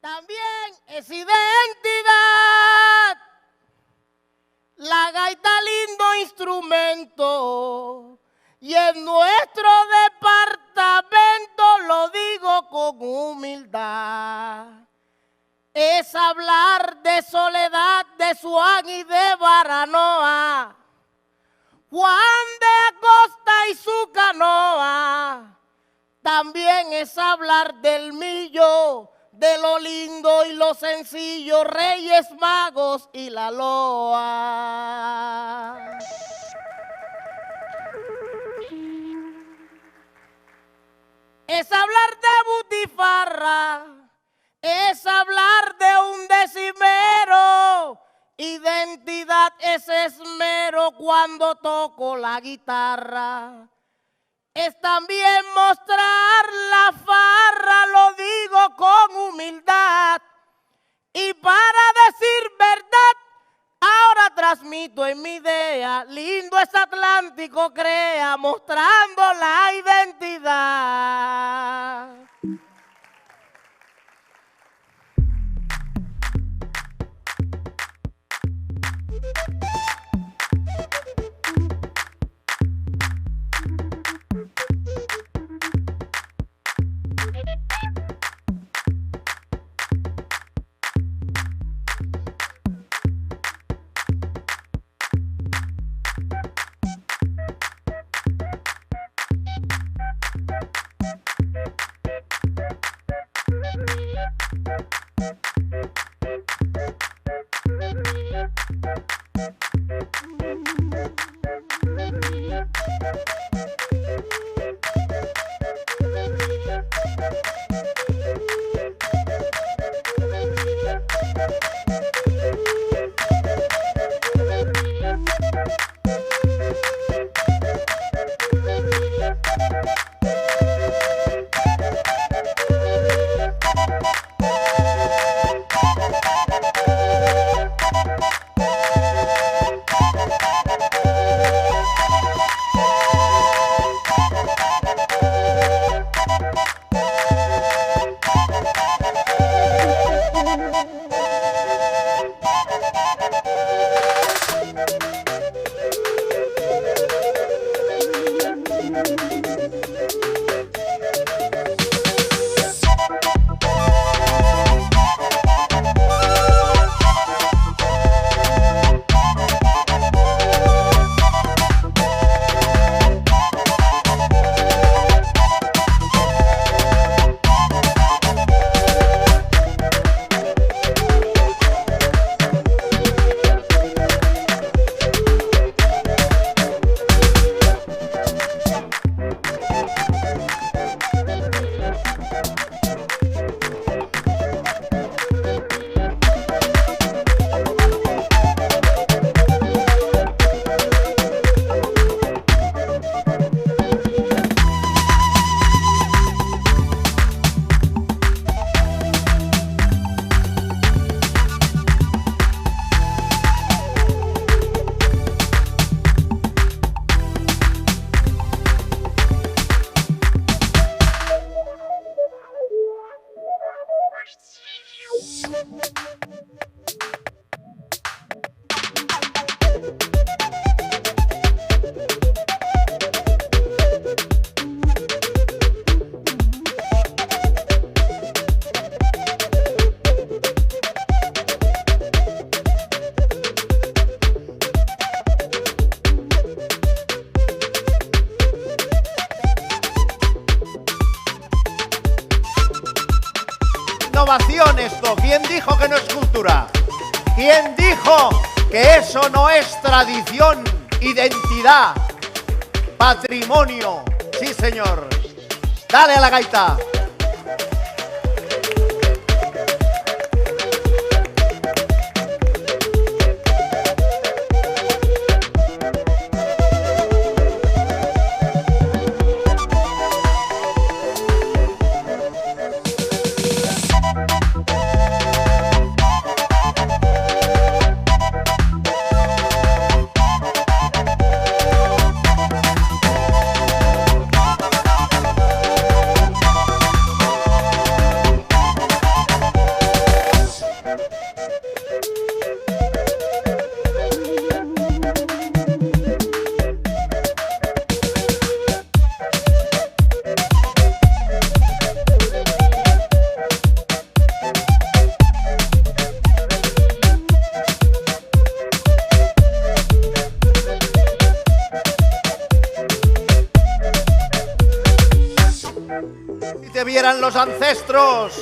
También es identidad. La gaita lindo instrumento y en nuestro departamento, lo digo con humildad, es hablar de Soledad, de Suán y de Baranoa, Juan de Acosta y su canoa. También es hablar del millo, de lo lindo y lo sencillo, Reyes Magos y la loa. Es hablar de butifarra, es hablar de un decimero. Identidad es esmero cuando toco la guitarra. Es también mostrar la farra, lo digo con humildad. Y para decir verdad, ahora transmito en mi idea. Lindo es Atlántico, crea, mostrando la identidad. Innovación esto. ¿Quién dijo que no es cultura? ¿Quién dijo que eso no es tradición, identidad, patrimonio? Sí, señor. Dale a la gaita. los ancestros.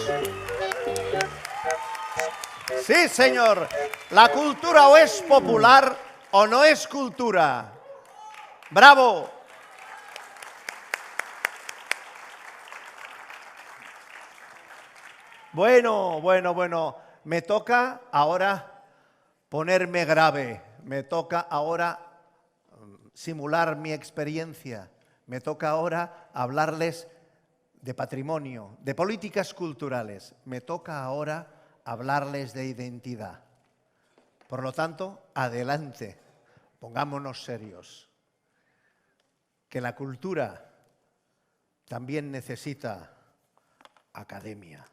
Sí, señor. La cultura o es popular o no es cultura. ¡Bravo! Bueno. Me toca ahora ponerme grave. Me toca ahora simular mi experiencia. Me toca ahora hablarles de patrimonio, de políticas culturales. Me toca ahora hablarles de identidad. Por lo tanto, adelante, pongámonos serios. Que la cultura también necesita academia.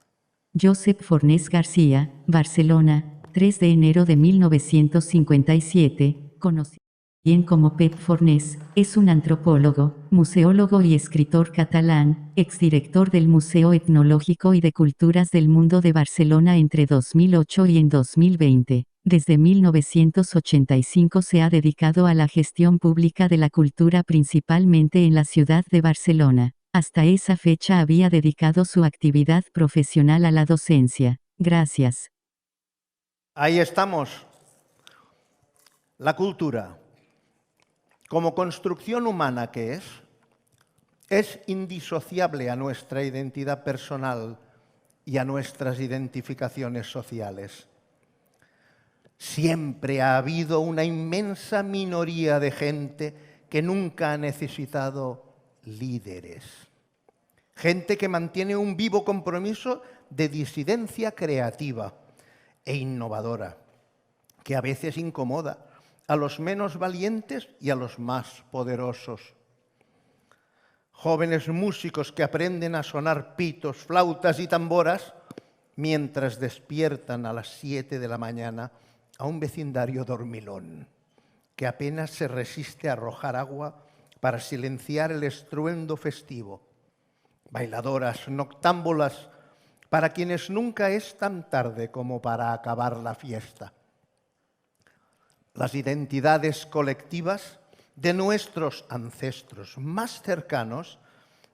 Josep Fornés García, Barcelona, 3 de enero de 1957, conocido bien como Pep Fornés, es un antropólogo, museólogo y escritor catalán, exdirector del Museo Etnológico y de Culturas del Mundo de Barcelona entre 2008 y en 2020. Desde 1985 se ha dedicado a la gestión pública de la cultura principalmente en la ciudad de Barcelona. Hasta esa fecha había dedicado su actividad profesional a la docencia. Gracias. Ahí estamos. La cultura, como construcción humana que es indisociable a nuestra identidad personal y a nuestras identificaciones sociales. Siempre ha habido una inmensa minoría de gente que nunca ha necesitado líderes. Gente que mantiene un vivo compromiso de disidencia creativa e innovadora, que a veces incomoda a los menos valientes y a los más poderosos. Jóvenes músicos que aprenden a sonar pitos, flautas y tamboras mientras despiertan a las 7 de la mañana a un vecindario dormilón que apenas se resiste a arrojar agua para silenciar el estruendo festivo. Bailadoras, noctámbulas, para quienes nunca es tan tarde como para acabar la fiesta. Las identidades colectivas de nuestros ancestros más cercanos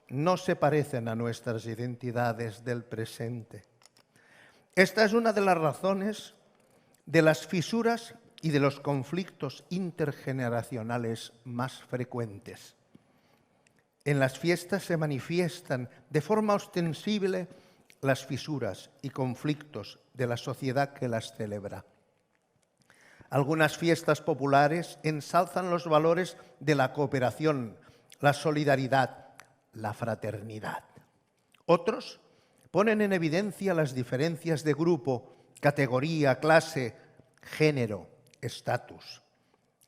no se parecen a nuestras identidades del presente. Esta es una de las razones de las fisuras y de los conflictos intergeneracionales más frecuentes. En las fiestas se manifiestan de forma ostensible las fisuras y conflictos de la sociedad que las celebra. Algunas fiestas populares ensalzan los valores de la cooperación, la solidaridad, la fraternidad. Otros ponen en evidencia las diferencias de grupo, categoría, clase, género, estatus,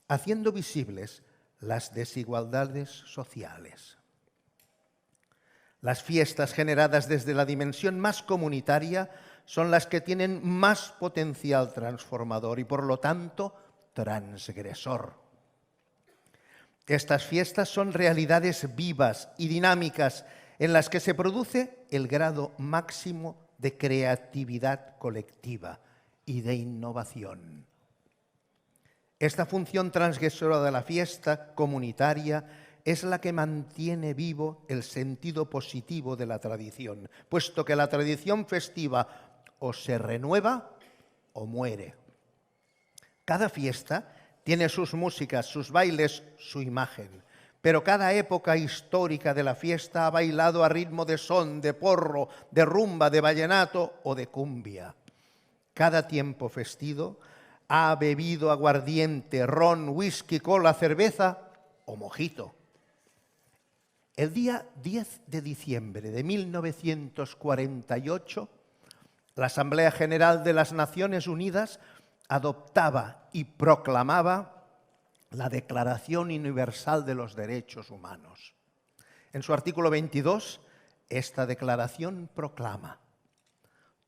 haciendo visibles las desigualdades sociales. Las fiestas generadas desde la dimensión más comunitaria son las que tienen más potencial transformador y, por lo tanto, transgresor. Estas fiestas son realidades vivas y dinámicas en las que se produce el grado máximo de creatividad colectiva y de innovación. Esta función transgresora de la fiesta comunitaria es la que mantiene vivo el sentido positivo de la tradición, puesto que la tradición festiva o se renueva o muere. Cada fiesta tiene sus músicas, sus bailes, su imagen, pero cada época histórica de la fiesta ha bailado a ritmo de son, de porro, de rumba, de vallenato o de cumbia. Cada tiempo festivo ha bebido aguardiente, ron, whisky, cola, cerveza o mojito. El día 10 de diciembre de 1948, la Asamblea General de las Naciones Unidas adoptaba y proclamaba la Declaración Universal de los Derechos Humanos. En su artículo 22, esta declaración proclama: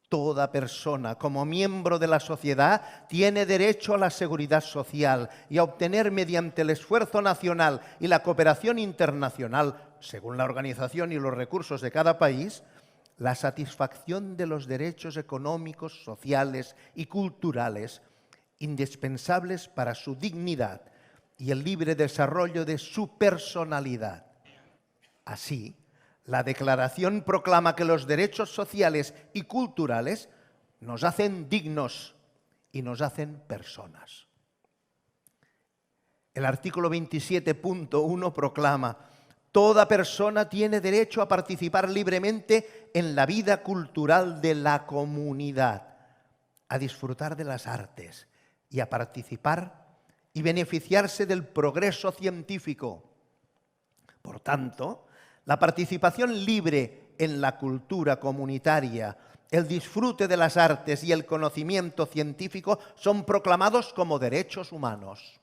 toda persona, como miembro de la sociedad, tiene derecho a la seguridad social y a obtener mediante el esfuerzo nacional y la cooperación internacional, según la organización y los recursos de cada país, la satisfacción de los derechos económicos, sociales y culturales indispensables para su dignidad y el libre desarrollo de su personalidad. Así, La Declaración proclama que los derechos sociales y culturales nos hacen dignos y nos hacen personas. El artículo 27.1 proclama: toda persona tiene derecho a participar libremente en la vida cultural de la comunidad, a disfrutar de las artes y a participar y beneficiarse del progreso científico. Por tanto, la participación libre en la cultura comunitaria, el disfrute de las artes y el conocimiento científico son proclamados como derechos humanos.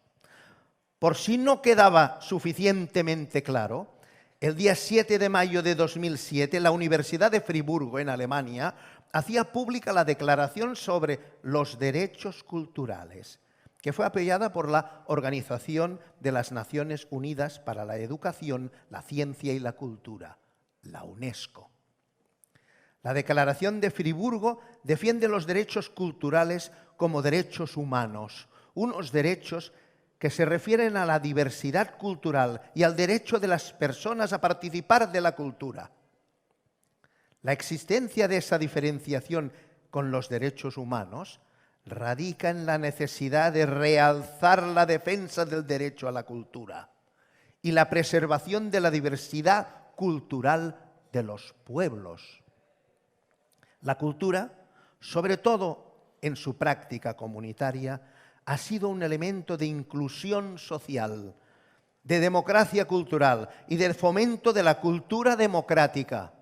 Por si no quedaba suficientemente claro, el día 7 de mayo de 2007, la Universidad de Friburgo, en Alemania, hacía pública la Declaración sobre los Derechos Culturales, que fue apoyada por la Organización de las Naciones Unidas para la Educación, la Ciencia y la Cultura, la UNESCO. La Declaración de Friburgo defiende los derechos culturales como derechos humanos, unos derechos que se refieren a la diversidad cultural y al derecho de las personas a participar de la cultura. La existencia de esa diferenciación con los derechos humanos radica en la necesidad de realzar la defensa del derecho a la cultura y la preservación de la diversidad cultural de los pueblos. La cultura, sobre todo en su práctica comunitaria, ha sido un elemento de inclusión social, de democracia cultural y del fomento de la cultura democrática.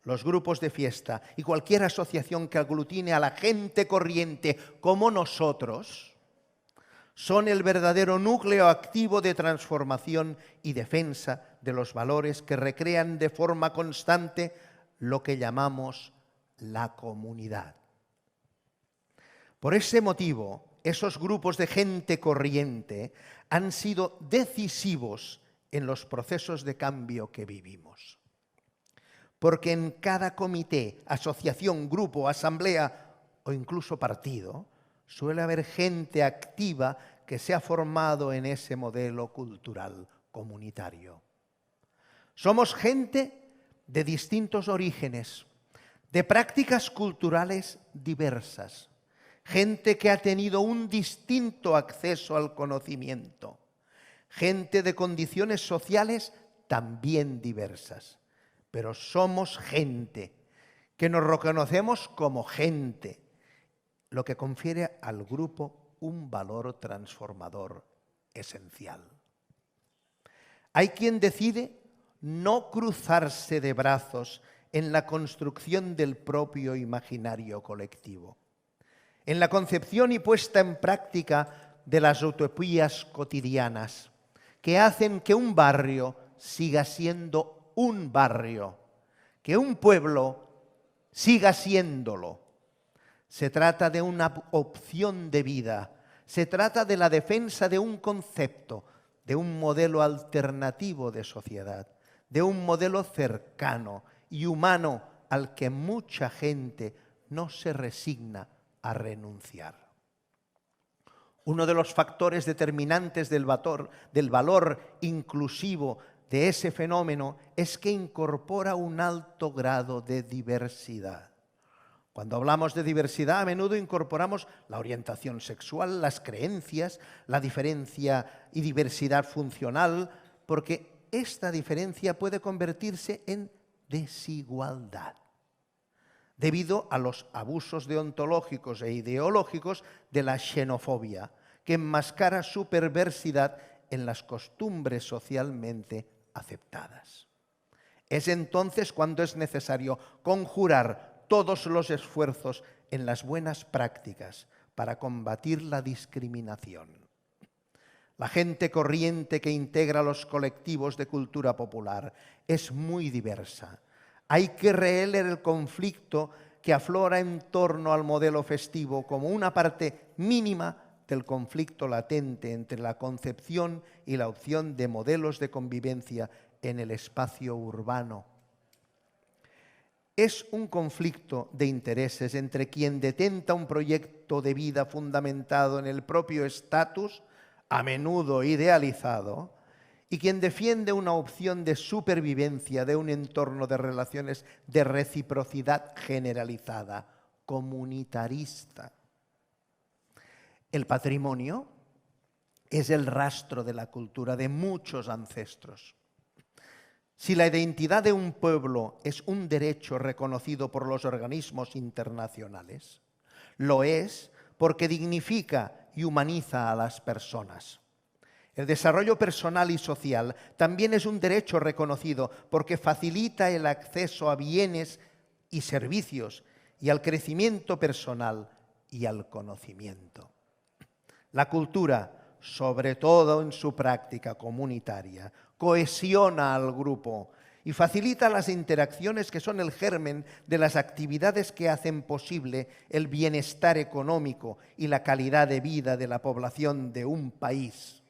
Los grupos de fiesta y cualquier asociación que aglutine a la gente corriente como nosotros son el verdadero núcleo activo de transformación y defensa de los valores que recrean de forma constante lo que llamamos la comunidad. Por ese motivo, esos grupos de gente corriente han sido decisivos en los procesos de cambio que vivimos. Porque en cada comité, asociación, grupo, asamblea o incluso partido, suele haber gente activa que se ha formado en ese modelo cultural comunitario. Somos gente de distintos orígenes, de prácticas culturales diversas, gente que ha tenido un distinto acceso al conocimiento, gente de condiciones sociales también diversas, pero somos gente que nos reconocemos como gente, lo que confiere al grupo un valor transformador esencial. Hay quien decide no cruzarse de brazos en la construcción del propio imaginario colectivo, en la concepción y puesta en práctica de las utopías cotidianas que hacen que un barrio siga siendo un barrio, que un pueblo siga siéndolo. Se trata de una opción de vida, se trata de la defensa de un concepto, de un modelo alternativo de sociedad, de un modelo cercano y humano al que mucha gente no se resigna a renunciar. Uno de los factores determinantes del valor inclusivo de ese fenómeno es que incorpora un alto grado de diversidad. Cuando hablamos de diversidad, a menudo incorporamos la orientación sexual, las creencias, la diferencia y diversidad funcional, porque esta diferencia puede convertirse en desigualdad, debido a los abusos deontológicos e ideológicos de la xenofobia, que enmascara su perversidad en las costumbres socialmente aceptadas. Es entonces cuando es necesario conjurar todos los esfuerzos en las buenas prácticas para combatir la discriminación. La gente corriente que integra los colectivos de cultura popular es muy diversa. Hay que releer el conflicto que aflora en torno al modelo festivo como una parte mínima del conflicto latente entre la concepción y la opción de modelos de convivencia en el espacio urbano. Es un conflicto de intereses entre quien detenta un proyecto de vida fundamentado en el propio estatus, a menudo idealizado, y quien defiende una opción de supervivencia de un entorno de relaciones de reciprocidad generalizada, comunitarista. El patrimonio es el rastro de la cultura de muchos ancestros. Si la identidad de un pueblo es un derecho reconocido por los organismos internacionales, lo es porque dignifica y humaniza a las personas. El desarrollo personal y social también es un derecho reconocido porque facilita el acceso a bienes y servicios y al crecimiento personal y al conocimiento. La cultura, sobre todo en su práctica comunitaria, cohesiona al grupo y facilita las interacciones que son el germen de las actividades que hacen posible el bienestar económico y la calidad de vida de la población de un país.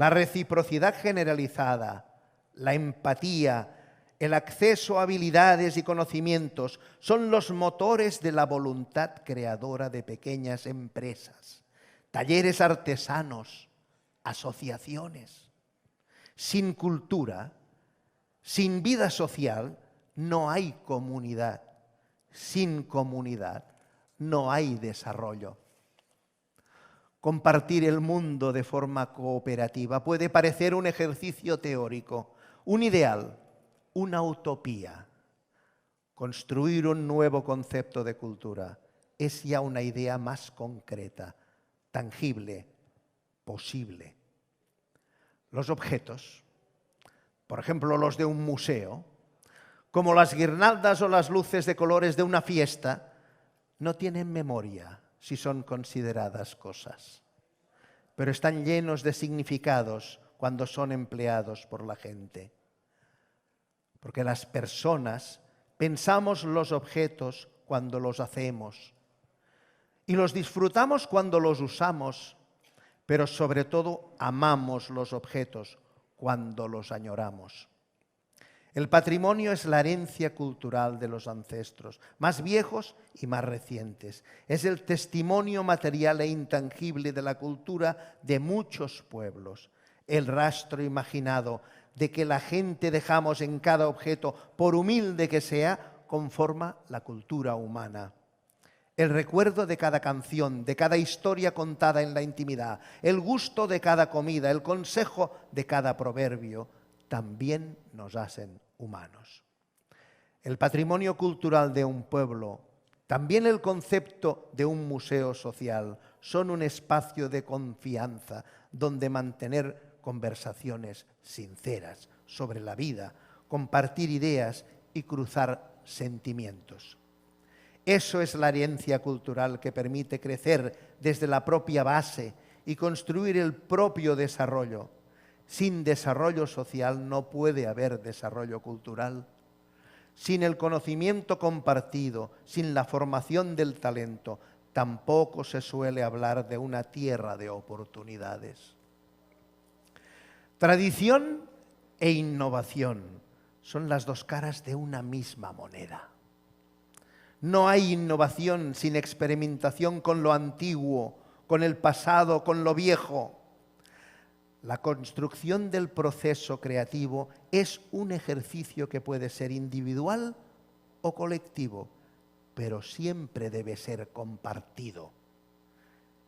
La reciprocidad generalizada, la empatía, el acceso a habilidades y conocimientos son los motores de la voluntad creadora de pequeñas empresas, talleres artesanos, asociaciones. Sin cultura, sin vida social, no hay comunidad. Sin comunidad, no hay desarrollo. Compartir el mundo de forma cooperativa puede parecer un ejercicio teórico, un ideal, una utopía. Construir un nuevo concepto de cultura es ya una idea más concreta, tangible, posible. Los objetos, por ejemplo los de un museo, como las guirnaldas o las luces de colores de una fiesta, no tienen memoria si son consideradas cosas, pero están llenos de significados cuando son empleados por la gente. Porque las personas pensamos los objetos cuando los hacemos y los disfrutamos cuando los usamos, pero sobre todo amamos los objetos cuando los añoramos. El patrimonio es la herencia cultural de los ancestros, más viejos y más recientes. Es el testimonio material e intangible de la cultura de muchos pueblos. El rastro imaginado de que la gente dejamos en cada objeto, por humilde que sea, conforma la cultura humana. El recuerdo de cada canción, de cada historia contada en la intimidad, el gusto de cada comida, el consejo de cada proverbio, también nos hacen humanos. El patrimonio cultural de un pueblo, también el concepto de un museo social, son un espacio de confianza donde mantener conversaciones sinceras sobre la vida, compartir ideas y cruzar sentimientos. Eso es la herencia cultural que permite crecer desde la propia base y construir el propio desarrollo. Sin desarrollo social no puede haber desarrollo cultural. Sin el conocimiento compartido, sin la formación del talento, tampoco se suele hablar de una tierra de oportunidades. Tradición e innovación son las dos caras de una misma moneda. No hay innovación sin experimentación con lo antiguo, con el pasado, con lo viejo. La construcción del proceso creativo es un ejercicio que puede ser individual o colectivo, pero siempre debe ser compartido.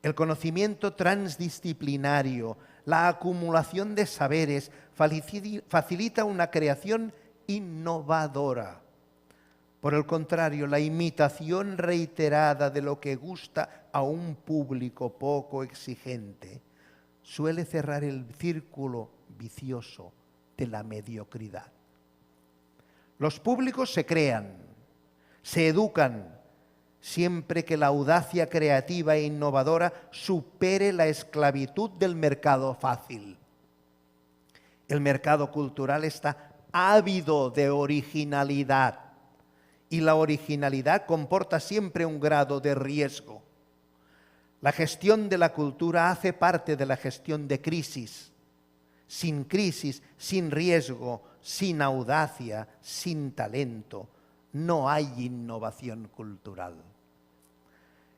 El conocimiento transdisciplinario, la acumulación de saberes, facilita una creación innovadora. Por el contrario, la imitación reiterada de lo que gusta a un público poco exigente suele cerrar el círculo vicioso de la mediocridad. Los públicos se crean, se educan, siempre que la audacia creativa e innovadora supere la esclavitud del mercado fácil. El mercado cultural está ávido de originalidad y la originalidad comporta siempre un grado de riesgo. La gestión de la cultura hace parte de la gestión de crisis. Sin crisis, sin riesgo, sin audacia, sin talento, no hay innovación cultural.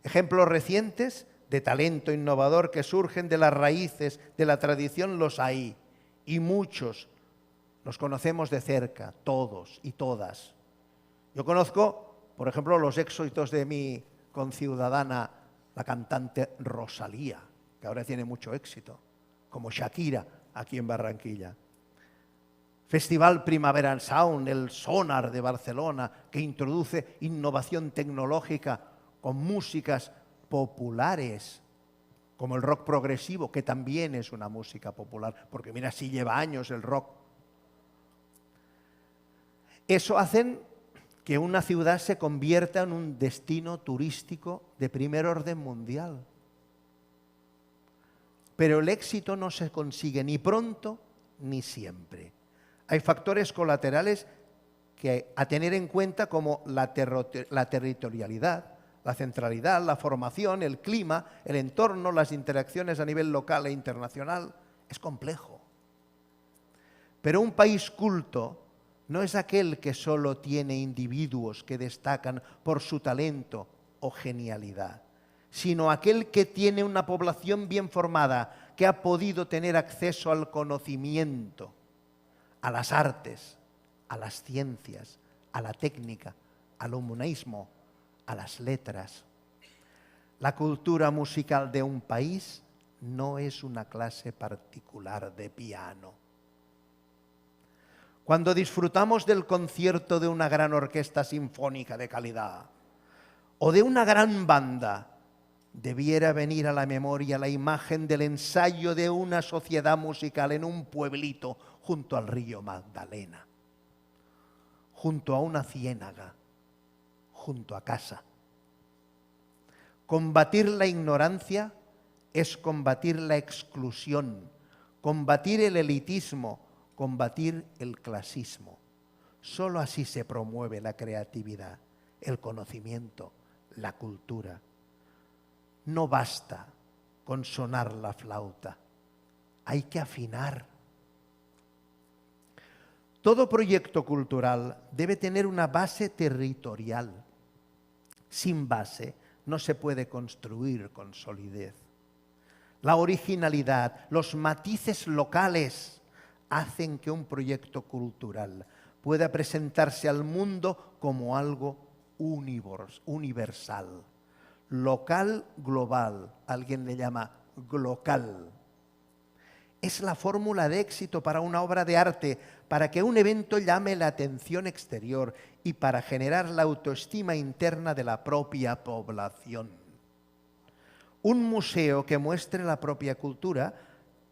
Ejemplos recientes de talento innovador que surgen de las raíces de la tradición los hay, y muchos los conocemos de cerca, todos y todas. Yo conozco, por ejemplo, los éxitos de mi conciudadana, la cantante Rosalía, que ahora tiene mucho éxito, como Shakira aquí en Barranquilla. Festival Primavera Sound, el Sonar de Barcelona, que introduce innovación tecnológica con músicas populares, como el rock progresivo, que también es una música popular, porque mira, si lleva años el rock. Eso hace que una ciudad se convierta en un destino turístico de primer orden mundial. Pero el éxito no se consigue ni pronto ni siempre. Hay factores colaterales a tener en cuenta, como la territorialidad, la centralidad, la formación, el clima, el entorno, las interacciones a nivel local e internacional. Es complejo. Pero un país culto no es aquel que solo tiene individuos que destacan por su talento o genialidad, sino aquel que tiene una población bien formada, que ha podido tener acceso al conocimiento, a las artes, a las ciencias, a la técnica, al humanismo, a las letras. La cultura musical de un país no es una clase particular de piano. Cuando disfrutamos del concierto de una gran orquesta sinfónica de calidad o de una gran banda, debiera venir a la memoria la imagen del ensayo de una sociedad musical en un pueblito junto al río Magdalena, junto a una ciénaga, junto a casa. Combatir la ignorancia es combatir la exclusión, combatir el elitismo, combatir el clasismo. Solo así se promueve la creatividad, el conocimiento, la cultura. No basta con sonar la flauta, hay que afinar. Todo proyecto cultural debe tener una base territorial. Sin base no se puede construir con solidez. La originalidad, los matices locales hacen que un proyecto cultural pueda presentarse al mundo como algo universal. Local, global, alguien le llama glocal. Es la fórmula de éxito para una obra de arte, para que un evento llame la atención exterior y para generar la autoestima interna de la propia población. Un museo que muestre la propia cultura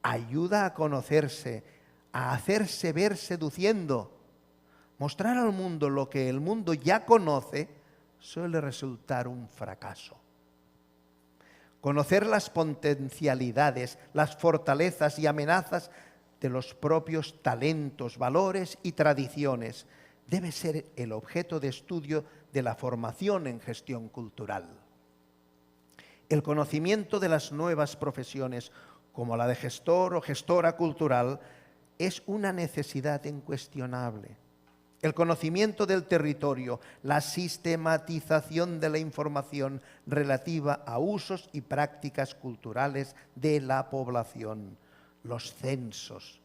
ayuda a conocerse, a hacerse ver seduciendo. Mostrar al mundo lo que el mundo ya conoce suele resultar un fracaso. Conocer las potencialidades, las fortalezas y amenazas de los propios talentos, valores y tradiciones debe ser el objeto de estudio de la formación en gestión cultural. El conocimiento de las nuevas profesiones, como la de gestor o gestora cultural, es una necesidad incuestionable. El conocimiento del territorio, la sistematización de la información relativa a usos y prácticas culturales de la población, los censos,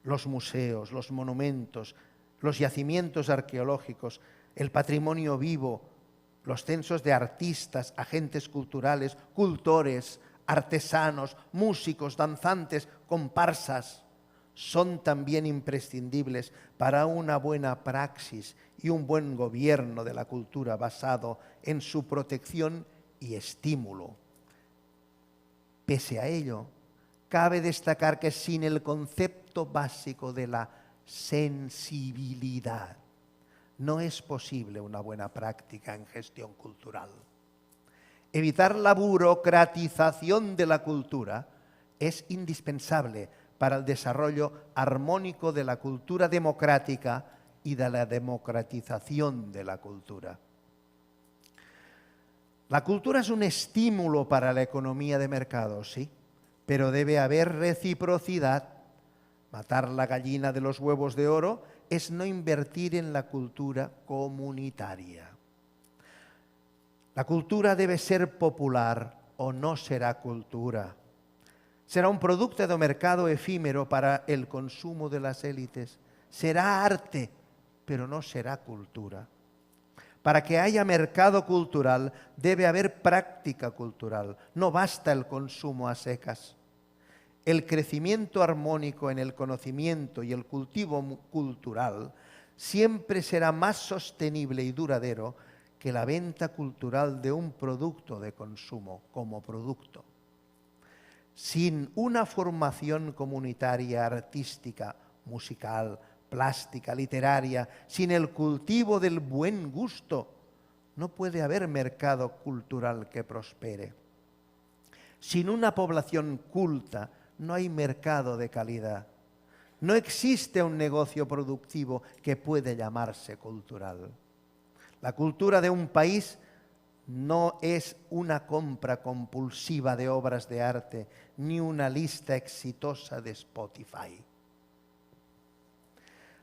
los museos, los monumentos, los yacimientos arqueológicos, el patrimonio vivo, los censos de artistas, agentes culturales, cultores, artesanos, músicos, danzantes, comparsas, son también imprescindibles para una buena praxis y un buen gobierno de la cultura basado en su protección y estímulo. Pese a ello, cabe destacar que sin el concepto básico de la sensibilidad no es posible una buena práctica en gestión cultural. Evitar la burocratización de la cultura es indispensable para el desarrollo armónico de la cultura democrática y de la democratización de la cultura. La cultura es un estímulo para la economía de mercado, sí, pero debe haber reciprocidad. Matar la gallina de los huevos de oro es no invertir en la cultura comunitaria. La cultura debe ser popular o no será cultura. Será un producto do mercado efímero para el consumo de las élites. Será arte, pero no será cultura. Para que haya mercado cultural debe haber práctica cultural. No basta el consumo a secas. El crecimiento armónico en el conocimiento y el cultivo cultural siempre será más sostenible y duradero que la venta cultural de un producto de consumo como producto. Sin una formación comunitaria, artística, musical, plástica, literaria, sin el cultivo del buen gusto, no puede haber mercado cultural que prospere. Sin una población culta, no hay mercado de calidad. No existe un negocio productivo que puede llamarse cultural. La cultura de un país no es una compra compulsiva de obras de arte, ni una lista exitosa de Spotify.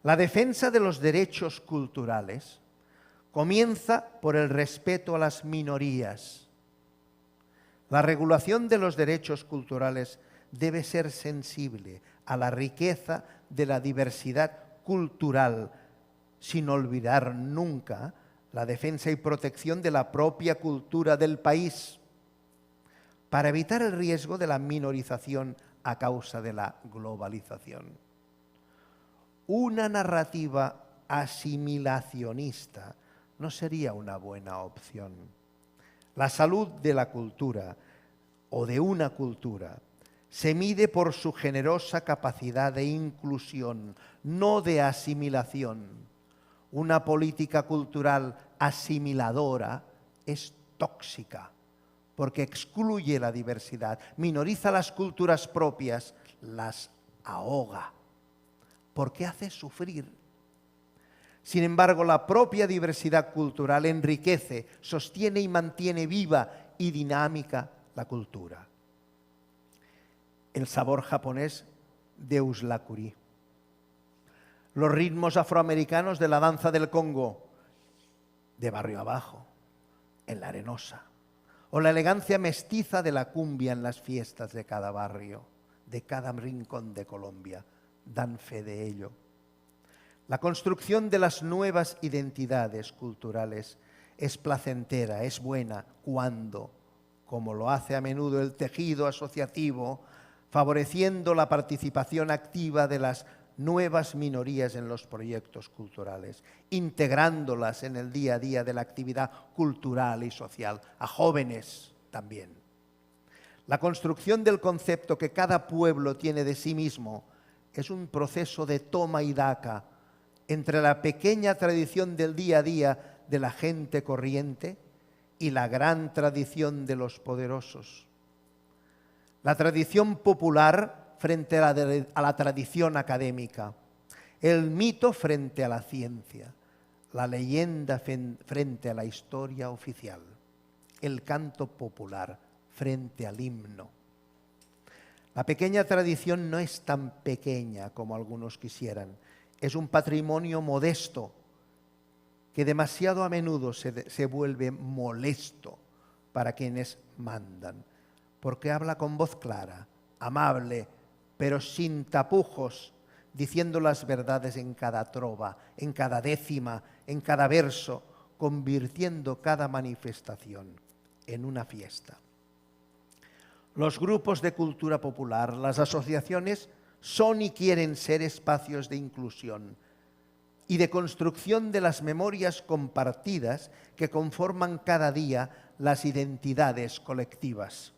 La defensa de los derechos culturales comienza por el respeto a las minorías. La regulación de los derechos culturales debe ser sensible a la riqueza de la diversidad cultural, sin olvidar nunca la defensa y protección de la propia cultura del país, para evitar el riesgo de la minorización a causa de la globalización. Una narrativa asimilacionista no sería una buena opción. La salud de la cultura o de una cultura se mide por su generosa capacidad de inclusión, no de asimilación. Una política cultural asimiladora es tóxica porque excluye la diversidad, minoriza las culturas propias, las ahoga, porque hace sufrir. Sin embargo, la propia diversidad cultural enriquece, sostiene y mantiene viva y dinámica la cultura. El sabor japonés de Uslakuri, los ritmos afroamericanos de la danza del Congo, de Barrio Abajo, en La Arenosa, o la elegancia mestiza de la cumbia en las fiestas de cada barrio, de cada rincón de Colombia, dan fe de ello. La construcción de las nuevas identidades culturales es placentera, es buena, cuando, como lo hace a menudo el tejido asociativo, favoreciendo la participación activa de las nuevas minorías en los proyectos culturales, integrándolas en el día a día de la actividad cultural y social, a jóvenes también. La construcción del concepto que cada pueblo tiene de sí mismo es un proceso de toma y daca entre la pequeña tradición del día a día de la gente corriente y la gran tradición de los poderosos. La tradición popular frente a la tradición académica, el mito frente a la ciencia, la leyenda frente a la historia oficial, el canto popular frente al himno. La pequeña tradición no es tan pequeña como algunos quisieran, es un patrimonio modesto que demasiado a menudo se vuelve molesto para quienes mandan, porque habla con voz clara, amable, pero sin tapujos, diciendo las verdades en cada trova, en cada décima, en cada verso, convirtiendo cada manifestación en una fiesta. Los grupos de cultura popular, las asociaciones, son y quieren ser espacios de inclusión y de construcción de las memorias compartidas que conforman cada día las identidades colectivas.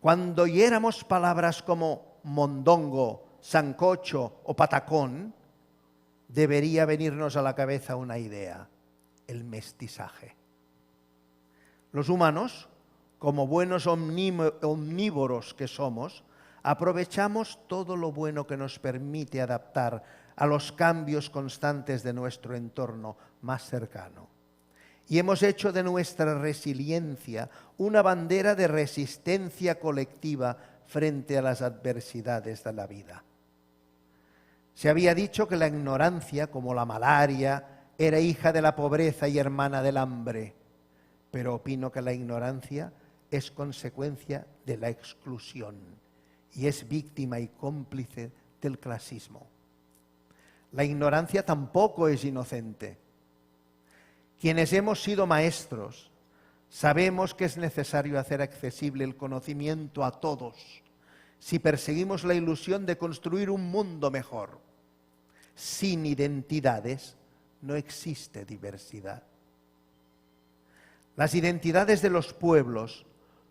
Cuando oyéramos palabras como mondongo, sancocho o patacón, debería venirnos a la cabeza una idea: el mestizaje. Los humanos, como buenos omnívoros que somos, aprovechamos todo lo bueno que nos permite adaptar a los cambios constantes de nuestro entorno más cercano. Y hemos hecho de nuestra resiliencia una bandera de resistencia colectiva frente a las adversidades de la vida. Se había dicho que la ignorancia, como la malaria, era hija de la pobreza y hermana del hambre, pero opino que la ignorancia es consecuencia de la exclusión y es víctima y cómplice del clasismo. La ignorancia tampoco es inocente. Quienes hemos sido maestros sabemos que es necesario hacer accesible el conocimiento a todos si perseguimos la ilusión de construir un mundo mejor. Sin identidades no existe diversidad. Las identidades de los pueblos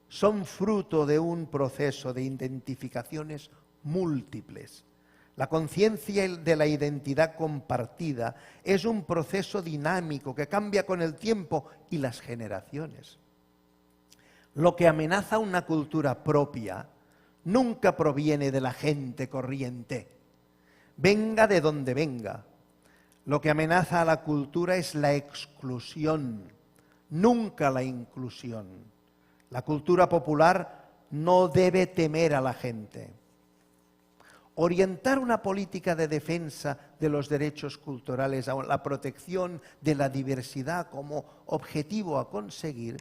son fruto de un proceso de identificaciones múltiples. La conciencia de la identidad compartida es un proceso dinámico que cambia con el tiempo y las generaciones. Lo que amenaza una cultura propia nunca proviene de la gente corriente, venga de donde venga. Lo que amenaza a la cultura es la exclusión, nunca la inclusión. La cultura popular no debe temer a la gente. Orientar una política de defensa de los derechos culturales a la protección de la diversidad como objetivo a conseguir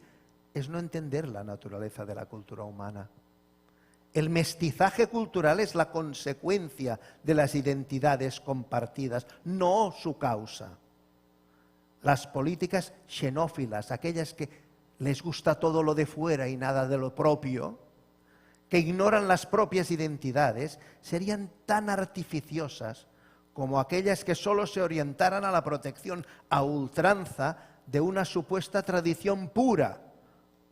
es no entender la naturaleza de la cultura humana. El mestizaje cultural es la consecuencia de las identidades compartidas, no su causa. Las políticas xenófilas, aquellas que les gusta todo lo de fuera y nada de lo propio, que ignoran las propias identidades, serían tan artificiosas como aquellas que solo se orientaran a la protección a ultranza de una supuesta tradición pura,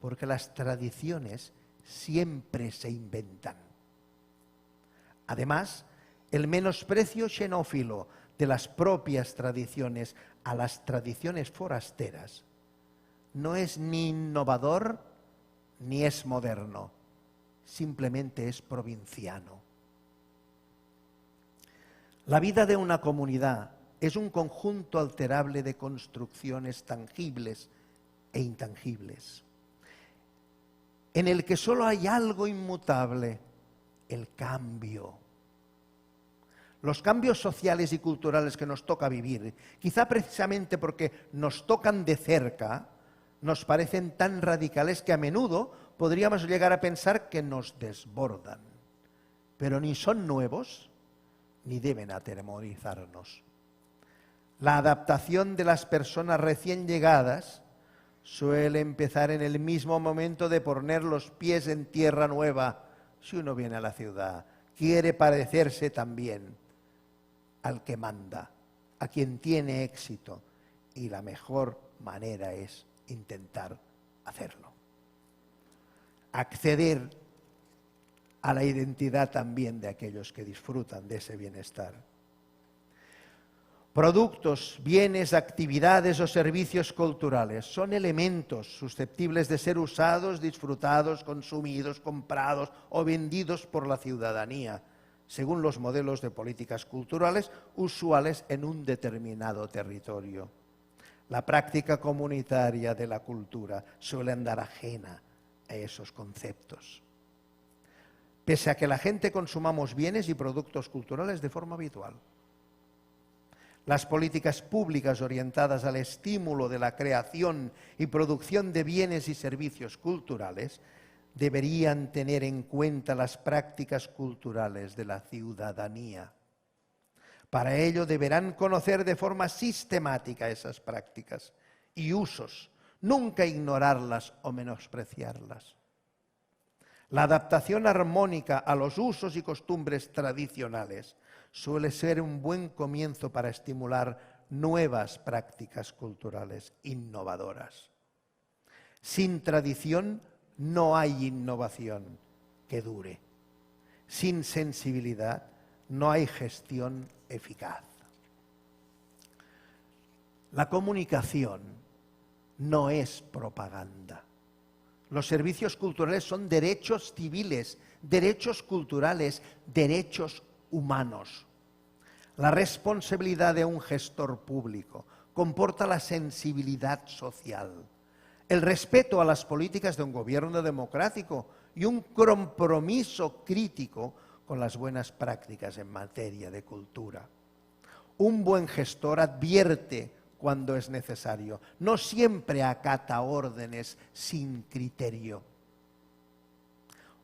porque las tradiciones siempre se inventan. Además, el menosprecio xenófilo de las propias tradiciones a las tradiciones forasteras no es ni innovador ni es moderno. Simplemente es provinciano. La vida de una comunidad es un conjunto alterable de construcciones tangibles e intangibles, en el que solo hay algo inmutable: el cambio. Los cambios sociales y culturales que nos toca vivir, quizá precisamente porque nos tocan de cerca, nos parecen tan radicales que a menudo podríamos llegar a pensar que nos desbordan. Pero ni son nuevos, ni deben atemorizarnos. La adaptación de las personas recién llegadas suele empezar en el mismo momento de poner los pies en tierra nueva. Si uno viene a la ciudad, quiere parecerse también al que manda, a quien tiene éxito, y la mejor manera es intentar hacerlo. Acceder a la identidad también de aquellos que disfrutan de ese bienestar. Productos, bienes, actividades o servicios culturales son elementos susceptibles de ser usados, disfrutados, consumidos, comprados o vendidos por la ciudadanía, según los modelos de políticas culturales usuales en un determinado territorio. La práctica comunitaria de la cultura suele andar ajena a esos conceptos, pese a que la gente consumamos bienes y productos culturales de forma habitual. Las políticas públicas orientadas al estímulo de la creación y producción de bienes y servicios culturales deberían tener en cuenta las prácticas culturales de la ciudadanía. Para ello deberán conocer de forma sistemática esas prácticas y usos, nunca ignorarlas o menospreciarlas. La adaptación armónica a los usos y costumbres tradicionales suele ser un buen comienzo para estimular nuevas prácticas culturales innovadoras. Sin tradición no hay innovación que dure. Sin sensibilidad no hay gestión eficaz. La comunicación no es propaganda. Los servicios culturales son derechos civiles, derechos culturales, derechos humanos. La responsabilidad de un gestor público comporta la sensibilidad social, el respeto a las políticas de un gobierno democrático y un compromiso crítico con las buenas prácticas en materia de cultura. Un buen gestor advierte cuando es necesario, no siempre acata órdenes sin criterio.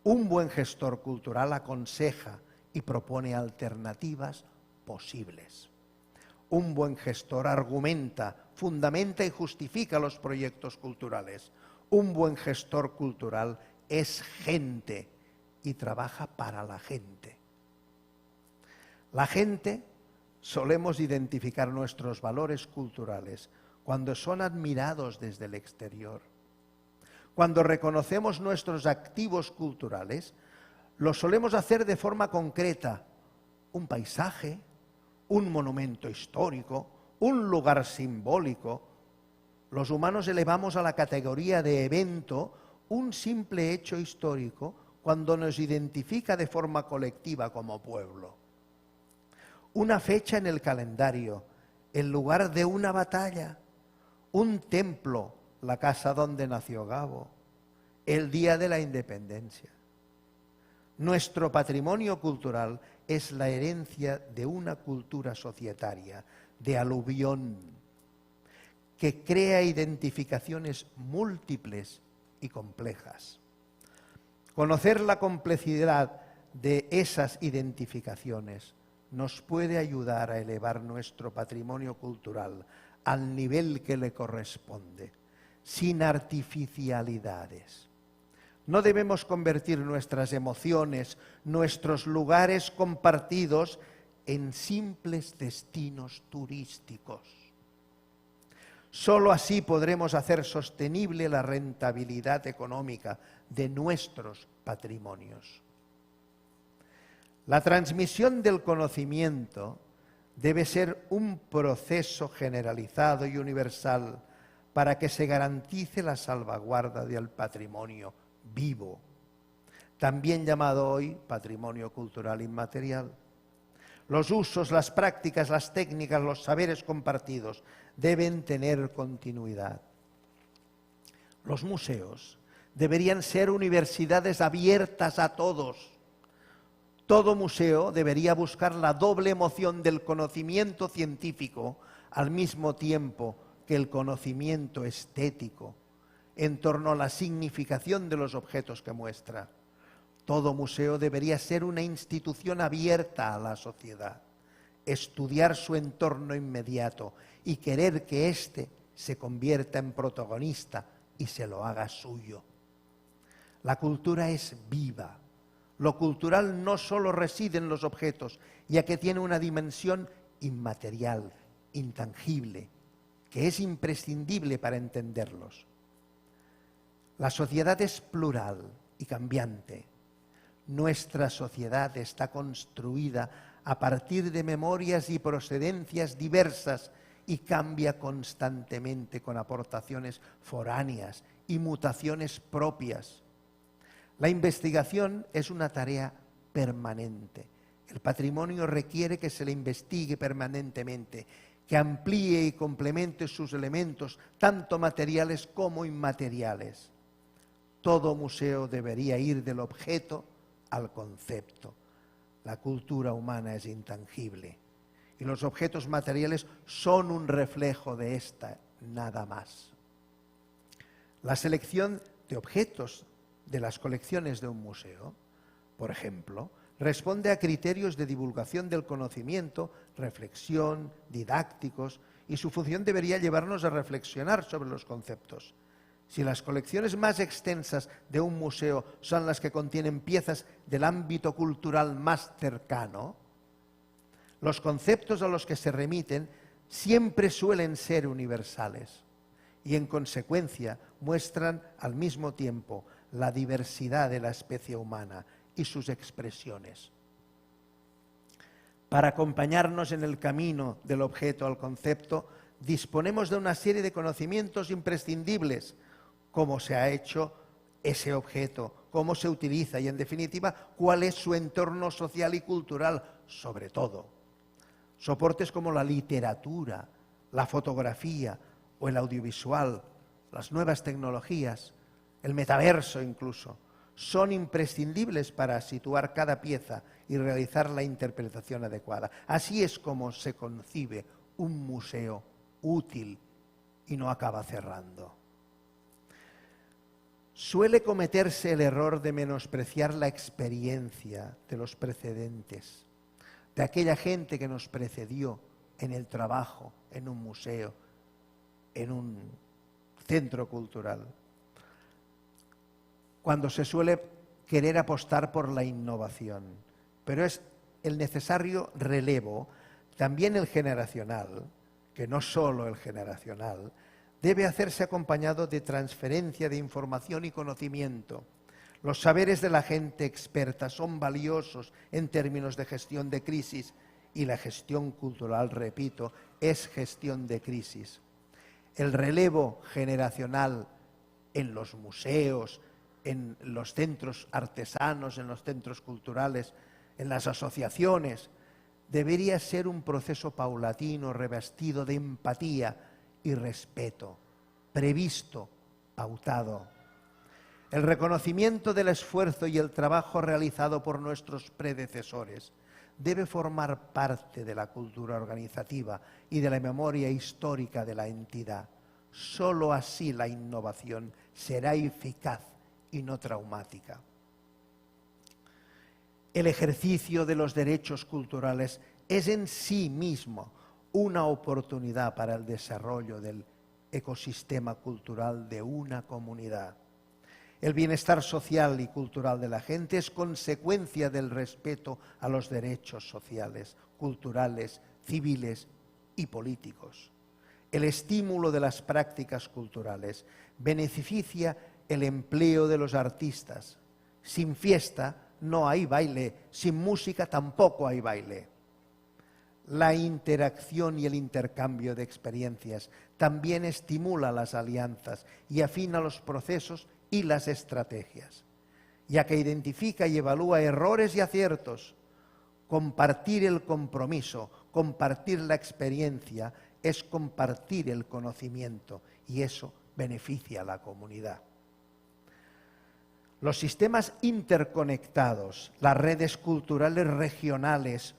Un buen gestor cultural aconseja y propone alternativas posibles. Un buen gestor argumenta, fundamenta y justifica los proyectos culturales. Un buen gestor cultural es gente y trabaja para la gente. La gente solemos identificar nuestros valores culturales cuando son admirados desde el exterior. Cuando reconocemos nuestros activos culturales, lo solemos hacer de forma concreta. Un paisaje, un monumento histórico, un lugar simbólico. Los humanos elevamos a la categoría de evento un simple hecho histórico cuando nos identifica de forma colectiva como pueblo. Una fecha en el calendario, el lugar de una batalla, un templo, la casa donde nació Gabo, el día de la independencia. Nuestro patrimonio cultural es la herencia de una cultura societaria, de aluvión, que crea identificaciones múltiples y complejas. Conocer la complejidad de esas identificaciones nos puede ayudar a elevar nuestro patrimonio cultural al nivel que le corresponde, sin artificialidades. No debemos convertir nuestras emociones, nuestros lugares compartidos, en simples destinos turísticos. Solo así podremos hacer sostenible la rentabilidad económica de nuestros patrimonios. La transmisión del conocimiento debe ser un proceso generalizado y universal para que se garantice la salvaguarda del patrimonio vivo, también llamado hoy patrimonio cultural inmaterial. Los usos, las prácticas, las técnicas, los saberes compartidos deben tener continuidad. Los museos deberían ser universidades abiertas a todos. Todo museo debería buscar la doble emoción del conocimiento científico al mismo tiempo que el conocimiento estético en torno a la significación de los objetos que muestra. Todo museo debería ser una institución abierta a la sociedad, estudiar su entorno inmediato y querer que éste se convierta en protagonista y se lo haga suyo. La cultura es viva. Lo cultural no solo reside en los objetos, ya que tiene una dimensión inmaterial, intangible, que es imprescindible para entenderlos. La sociedad es plural y cambiante. Nuestra sociedad está construida a partir de memorias y procedencias diversas y cambia constantemente con aportaciones foráneas y mutaciones propias. La investigación es una tarea permanente. El patrimonio requiere que se le investigue permanentemente, que amplíe y complemente sus elementos, tanto materiales como inmateriales. Todo museo debería ir del objeto al concepto. La cultura humana es intangible y los objetos materiales son un reflejo de esta, nada más. La selección de objetos de las colecciones de un museo, por ejemplo, responde a criterios de divulgación del conocimiento, reflexión, didácticos, y su función debería llevarnos a reflexionar sobre los conceptos. Si las colecciones más extensas de un museo son las que contienen piezas del ámbito cultural más cercano, los conceptos a los que se remiten siempre suelen ser universales y, en consecuencia, muestran al mismo tiempo la diversidad de la especie humana y sus expresiones. Para acompañarnos en el camino del objeto al concepto, disponemos de una serie de conocimientos imprescindibles: cómo se ha hecho ese objeto, cómo se utiliza y, en definitiva, cuál es su entorno social y cultural, sobre todo. Soportes como la literatura, la fotografía o el audiovisual, las nuevas tecnologías, el metaverso incluso, son imprescindibles para situar cada pieza y realizar la interpretación adecuada. Así es como se concibe un museo útil y no acaba cerrando. Suele cometerse el error de menospreciar la experiencia de los precedentes, de aquella gente que nos precedió en el trabajo, en un museo, en un centro cultural, cuando se suele querer apostar por la innovación. Pero es el necesario relevo, también el generacional, que no solo el generacional, debe hacerse acompañado de transferencia de información y conocimiento. Los saberes de la gente experta son valiosos en términos de gestión de crisis y la gestión cultural, repito, es gestión de crisis. El relevo generacional en los museos, en los centros artesanos, en los centros culturales, en las asociaciones, debería ser un proceso paulatino, revestido de empatía y respeto, previsto, pautado. El reconocimiento del esfuerzo y el trabajo realizado por nuestros predecesores debe formar parte de la cultura organizativa y de la memoria histórica de la entidad. Solo así la innovación será eficaz y no traumática. El ejercicio de los derechos culturales es en sí mismo una oportunidad para el desarrollo del ecosistema cultural de una comunidad. El bienestar social y cultural de la gente es consecuencia del respeto a los derechos sociales, culturales, civiles y políticos. El estímulo de las prácticas culturales beneficia el empleo de los artistas. Sin fiesta no hay baile, sin música tampoco hay baile. La interacción y el intercambio de experiencias también estimula las alianzas y afina los procesos y las estrategias, ya que identifica y evalúa errores y aciertos. Compartir el compromiso, compartir la experiencia, es compartir el conocimiento y eso beneficia a la comunidad. Los sistemas interconectados, las redes culturales regionales,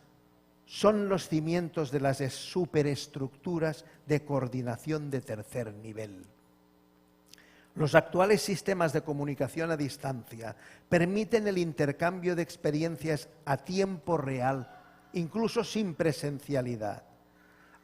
son los cimientos de las superestructuras de coordinación de tercer nivel. Los actuales sistemas de comunicación a distancia permiten el intercambio de experiencias a tiempo real, incluso sin presencialidad.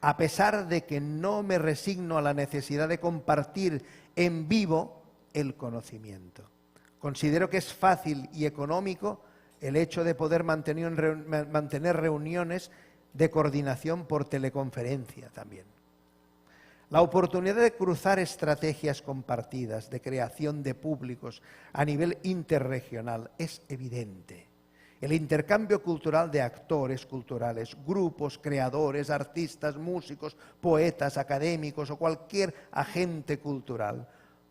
A pesar de que no me resigno a la necesidad de compartir en vivo el conocimiento. Considero que es fácil y económico el hecho de poder mantener reuniones de coordinación por teleconferencia también. La oportunidad de cruzar estrategias compartidas de creación de públicos a nivel interregional es evidente. El intercambio cultural de actores culturales, grupos, creadores, artistas, músicos, poetas, académicos o cualquier agente cultural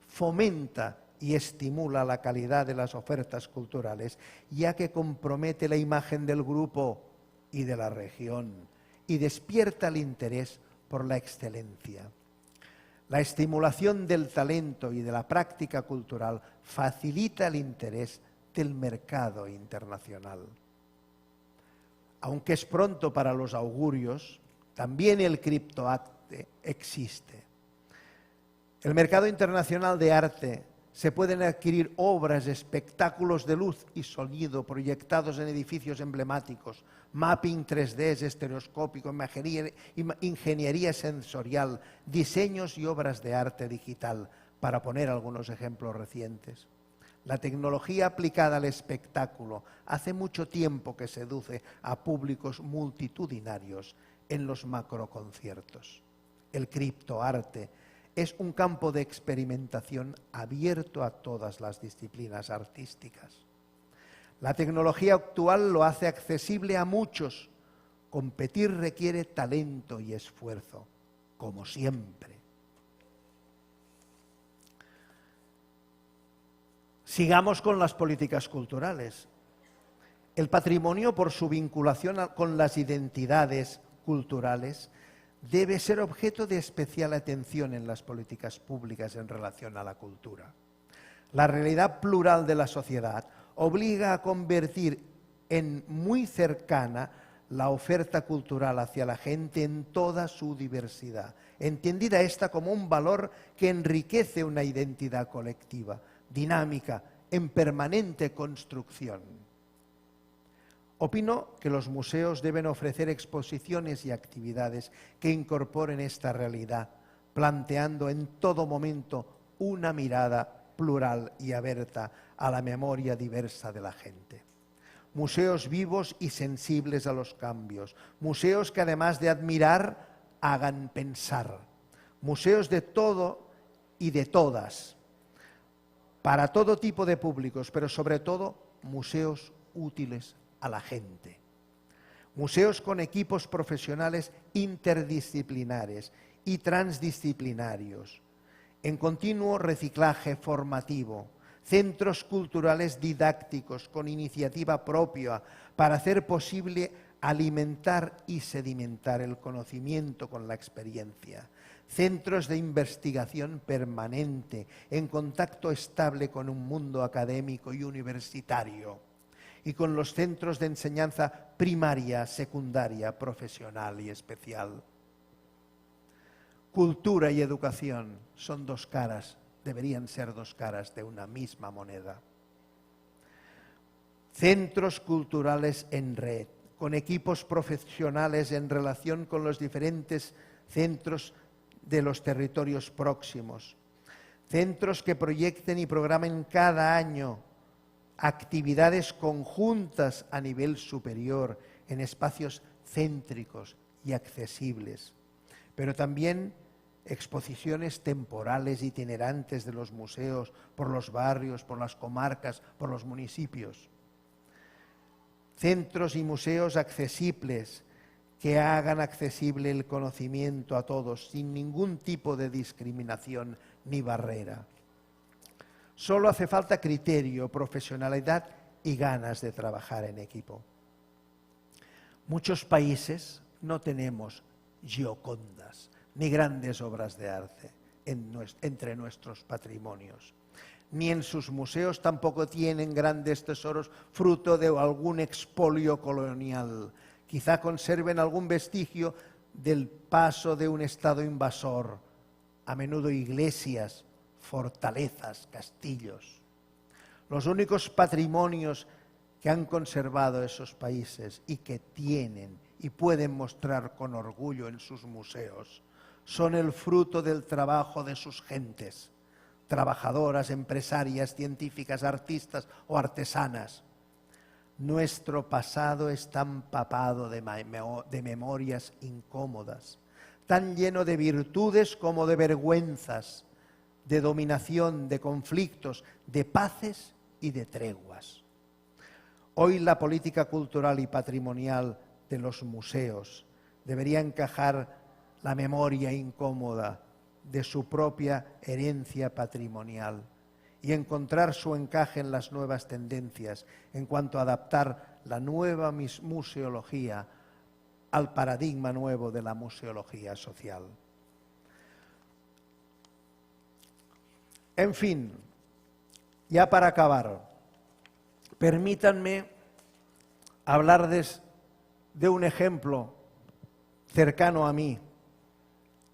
fomenta y estimula la calidad de las ofertas culturales, ya que compromete la imagen del grupo y de la región y despierta el interés por la excelencia. La estimulación del talento y de la práctica cultural facilita el interés del mercado internacional. Aunque es pronto para los augurios, también el criptoarte existe. El mercado internacional de arte se pueden adquirir obras, espectáculos de luz y sonido proyectados en edificios emblemáticos, mapping 3D, estereoscópico, ingeniería sensorial, diseños y obras de arte digital, para poner algunos ejemplos recientes. La tecnología aplicada al espectáculo hace mucho tiempo que seduce a públicos multitudinarios en los macroconciertos. El criptoarte es un campo de experimentación abierto a todas las disciplinas artísticas. La tecnología actual lo hace accesible a muchos. Competir requiere talento y esfuerzo, como siempre. Sigamos con las políticas culturales. El patrimonio, por su vinculación con las identidades culturales, debe ser objeto de especial atención en las políticas públicas en relación a la cultura. La realidad plural de la sociedad obliga a convertir en muy cercana la oferta cultural hacia la gente en toda su diversidad, entendida esta como un valor que enriquece una identidad colectiva, dinámica, en permanente construcción. Opino que los museos deben ofrecer exposiciones y actividades que incorporen esta realidad, planteando en todo momento una mirada plural y abierta a la memoria diversa de la gente. Museos vivos y sensibles a los cambios, museos que además de admirar, hagan pensar. Museos de todo y de todas, para todo tipo de públicos, pero sobre todo museos útiles a la gente. Museos con equipos profesionales interdisciplinares y transdisciplinarios, en continuo reciclaje formativo, centros culturales didácticos con iniciativa propia para hacer posible alimentar y sedimentar el conocimiento con la experiencia, centros de investigación permanente en contacto estable con un mundo académico y universitario y con los centros de enseñanza primaria, secundaria, profesional y especial. Cultura y educación son dos caras, deberían ser dos caras de una misma moneda. Centros culturales en red, con equipos profesionales en relación con los diferentes centros de los territorios próximos. Centros que proyecten y programen cada año actividades conjuntas a nivel superior en espacios céntricos y accesibles, pero también exposiciones temporales itinerantes de los museos por los barrios, por las comarcas, por los municipios. Centros y museos accesibles que hagan accesible el conocimiento a todos sin ningún tipo de discriminación ni barrera. Solo hace falta criterio, profesionalidad y ganas de trabajar en equipo. Muchos países no tenemos Giocondas ni grandes obras de arte entre nuestros patrimonios. Ni en sus museos tampoco tienen grandes tesoros fruto de algún expolio colonial. Quizá conserven algún vestigio del paso de un estado invasor, a menudo iglesias, fortalezas, castillos. Los únicos patrimonios que han conservado esos países y que tienen y pueden mostrar con orgullo en sus museos son el fruto del trabajo de sus gentes, trabajadoras, empresarias, científicas, artistas o artesanas. Nuestro pasado está empapado de memorias incómodas, tan lleno de virtudes como de vergüenzas, de dominación, de conflictos, de paces y de treguas. Hoy la política cultural y patrimonial de los museos debería encajar la memoria incómoda de su propia herencia patrimonial y encontrar su encaje en las nuevas tendencias en cuanto a adaptar la nueva museología al paradigma nuevo de la museología social. En fin, ya para acabar, permítanme hablar de un ejemplo cercano a mí,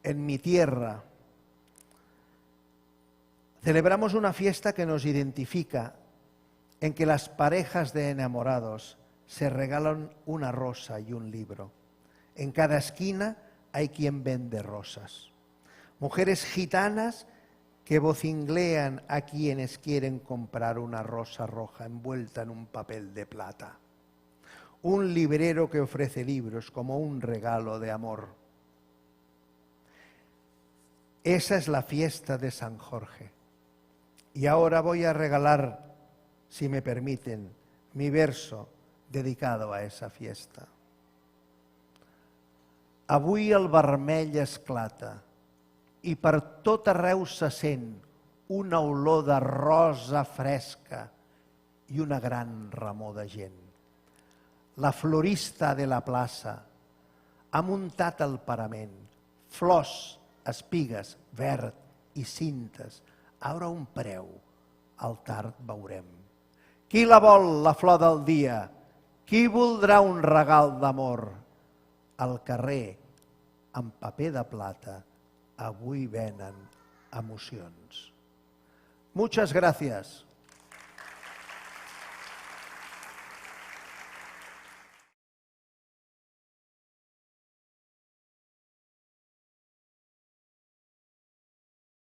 en mi tierra. Celebramos una fiesta que nos identifica, en que las parejas de enamorados se regalan una rosa y un libro. En cada esquina hay quien vende rosas. Mujeres gitanas que vocinglean a quienes quieren comprar una rosa roja envuelta en un papel de plata. Un librero que ofrece libros como un regalo de amor. Esa es la fiesta de San Jorge. Y ahora voy a regalar, si me permiten, mi verso dedicado a esa fiesta. Avui el vermell esclata i per tot arreu se sent una olor de rosa fresca i una gran remor de gent. La florista de la plaça ha muntat el parament, flors, espigues, verd i cintes, ara un preu, al tard veurem. Qui la vol, la flor del dia? Qui voldrà un regal d'amor? Al carrer, amb paper de plata, avui venen emocions. Muchas gracias.